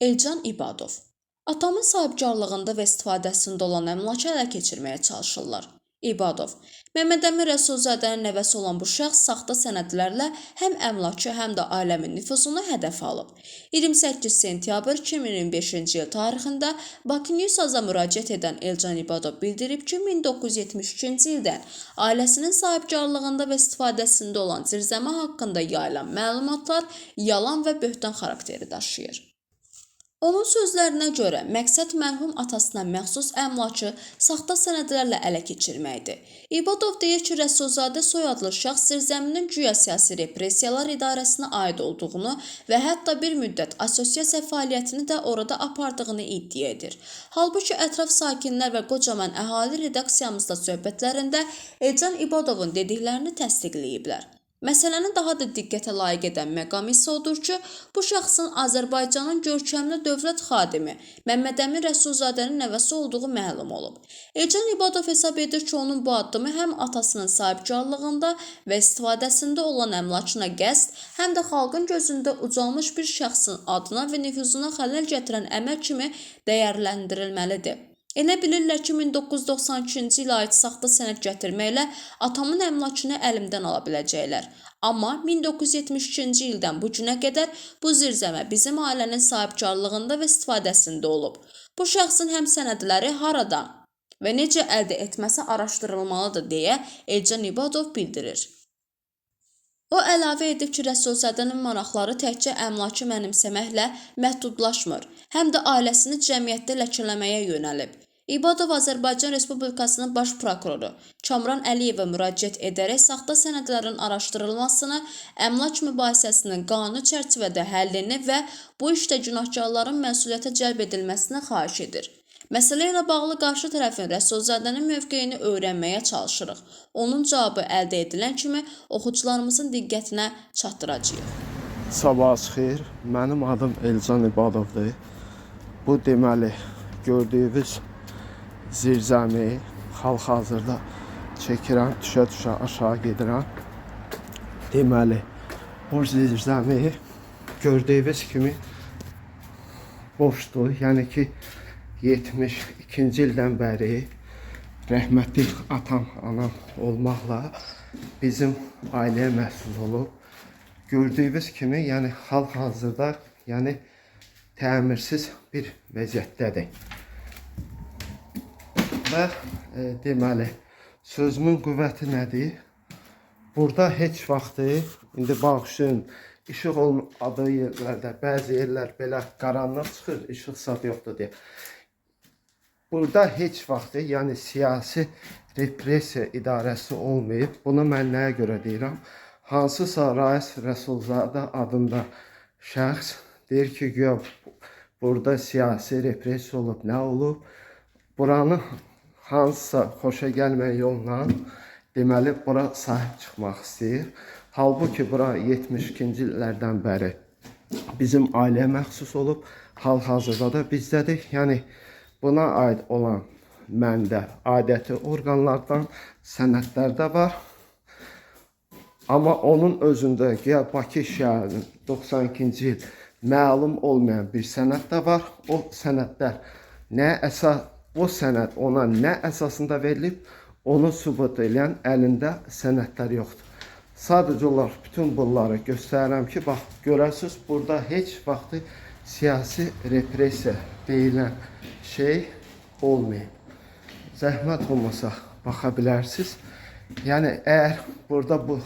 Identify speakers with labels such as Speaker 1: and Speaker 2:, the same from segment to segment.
Speaker 1: Elcan İbadov. Atamın sahibkarlığında və istifadəsində olan əmlakı ələ keçirməyə çalışırlar. İbadov. Məmmədəmin Rəsulzadənin nəvəsi olan bu şəxs saxta sənədlərlə həm əmlakı, həm də ailəmin nüfuzunu hədəf alıb. 28 sentyabr 2025-ci il tarixində Bakı News Aza müraciət edən Elcan İbadov bildirib ki, 1973-cü ildən ailəsinin sahibkarlığında və istifadəsində olan zirzəmə haqqında yayılan məlumatlar yalan və böhtan xarakteri daşıyır. Onun sözlərinə görə məqsəd mərhum atasına məxsus əmlakı saxta sənədlərlə ələ keçirməkdir. İbadov deyir ki, Rəsulzadə soyadlı şəxs zirzəminin güya siyasi repressiyalar idarəsinə aid olduğunu və hətta bir müddət assosiasiya fəaliyyətini də orada apardığını iddia edir. Halbuki ətraf sakinlər və qocaman əhali redaksiyamızda söhbətlərində Elcan İbadovun dediklərini təsdiqləyiblər. Məsələni daha da diqqətə layiq edən məqam isə odur ki, bu şəxsin Azərbaycanın görkəmli dövlət xadimi Məmmədəmin Rəsulzadənin nəvəsi olduğu məlum olub. Elcan İbadov hesab edir ki, onun bu addımı həm atasının sahibkarlığında və istifadəsində olan əmlakına qəsd, həm də xalqın gözündə ucalmış bir şəxsin adına və nüfuzuna xələl gətirən əməl kimi dəyərləndirilməlidir. Elə bilirlər ki, 1992-ci ilə aid saxta sənəd gətirməklə atamın əmlakını əlimdən ala biləcəklər. Amma 1972-ci ildən bu günə qədər bu zirzəmə bizim ailənin sahibkarlığında və istifadəsində olub. Bu şəxsin həm sənədləri haradan və necə əldə etməsi araşdırılmalıdır deyə Elcan İbadov bildirir. O əlavə edib ki, Rəsulzadənin maraqları təkcə əmlakı mənimsəməklə məhdudlaşmır, həm də ailəsini cəmiyyətdə ləkələməyə yönəlib. İbadov Azərbaycan Respublikasının baş prokuroru Kamran Əliyevə müraciət edərək saxta sənədlərin araşdırılmasını, əmlak mübahisəsinin qanuni çərçivədə həllini və bu işdə günahkarların məsuliyyətə cəlb edilməsini xahiş edir. Məsələ ilə bağlı qarşı tərəfin Rəsulzadənin mövqeyini öyrənməyə çalışırıq. Onun cavabı əldə edilən kimi oxucularımızın diqqətinə çatdıracağıq.
Speaker 2: Sabahınız xeyir. Mənim adım Elcan İbadovdur. Bu deməli gördüyünüz zirzəmi hal-hazırda çəkirəm, düşə-düşə aşağı gedirəm. Deməli, bu zirzəmi gördüyünüz kimi boşdur. Yəni ki, 72-ci ildən bəri rəhmətli atam, anam olmaqla bizim ailəyə məhsul olub. Gördüyünüz kimi, yəni hal-hazırda, yəni təmirsiz bir vəziyyətdədir. Və deməli, sözümün qüvvəti nədir? Burada heç vaxtı, indi bağışlayın, işıq olmadığı yerlərdə, bəzi yerlər belə qaranlıq çıxır, işıq sad yoxdur deyə. Burada heç vaxtı, yəni siyasi repressiya idarəsi olmayıb. Bunu mən nəyə görə deyirəm? Hansısa Rais Rəsulzadə adında şəxs deyir ki, güya burada siyasi repressiya olub, nə olub? Buranı hansısa xoşa gəlməyən yolla deməli bura sahib çıxmaq istəyir. Halbuki bura 72-ci illərdən bəri bizim ailəyə məxsus olub, hal-hazırda da bizdədir. Yəni buna aid olan məndə aidiyyəti orqanlardan sənədlər də var. Amma onun özündə Bakı şəhərinin 92-ci il məlum olmayan bir sənəd də var. O sənədlər o sənəd ona nə əsasında verilib, onu sübut edən əlində sənədlər yoxdur. Sadəcə olaraq bütün bunları göstərirəm ki, bax, görəsiniz, burada heç vaxtı siyasi repressiya deyilən şey olmayıb. Zəhmət olmasa baxa bilərsiniz. Yəni, əgər burada bu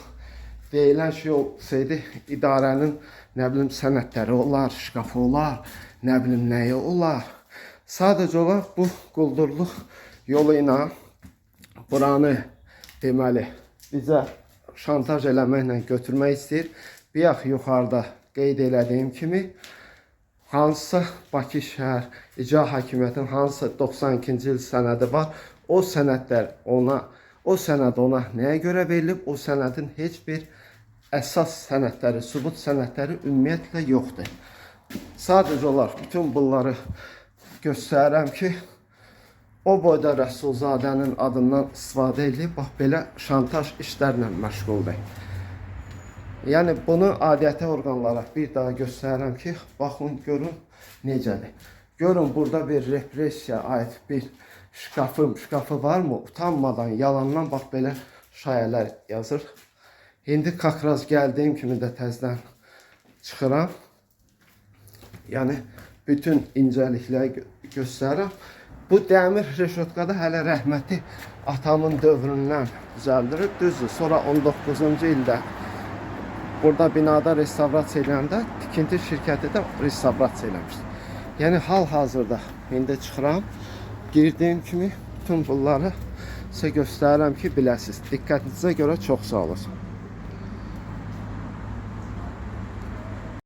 Speaker 2: deyilən şey olsaydı, idarənin, nə bilim, sənədləri olar, şkafı olar, nə bilim, nəyi olar. Sadəcə olaraq bu quldurluq yolu ilə buranı deməli bizə şantaj eləməklə götürmək istəyir. Bir yax yuxarıda qeyd elədiyim kimi hansısa Bakı şəhər icra hakimiyyətinin hansısa 92-ci il sənədi var. O sənəd ona nəyə görə verilib? O sənədin heç bir əsas sənədləri, sübut sənədləri ümumiyyətlə yoxdur. Sadəcə olaraq bütün bunları göstərirəm ki, o boyda Rəsulzadənin adından istifadə edib, bax, belə şantaj işlərlə məşğuldur. Yəni, bunu aidiyyəti orqanlara bir daha göstərirəm ki, baxın, görün, necədir. Görün burada bir repressiya ait bir şkafı varmı? Utanmadan, yalandan bax belə şayələr yazır. İndi kakraz gəldiyim kimi də təzədən çıxıram. Yəni bütün incəlikləri göstərirəm. Bu dəmir reşotkada hələ rəhməti atamın dövründən düzəldilib. Düzdür. Sonra 19-cu ildə burada binada restavrasiya edəndə tikinti şirkəti də restavrasiya eləmişdi. Yəni hal-hazırda indi çıxıram. Girdiyim kimi bütün bunları sizə göstərirəm ki, biləsiniz. Diqqətinizə görə çox sağ olasın.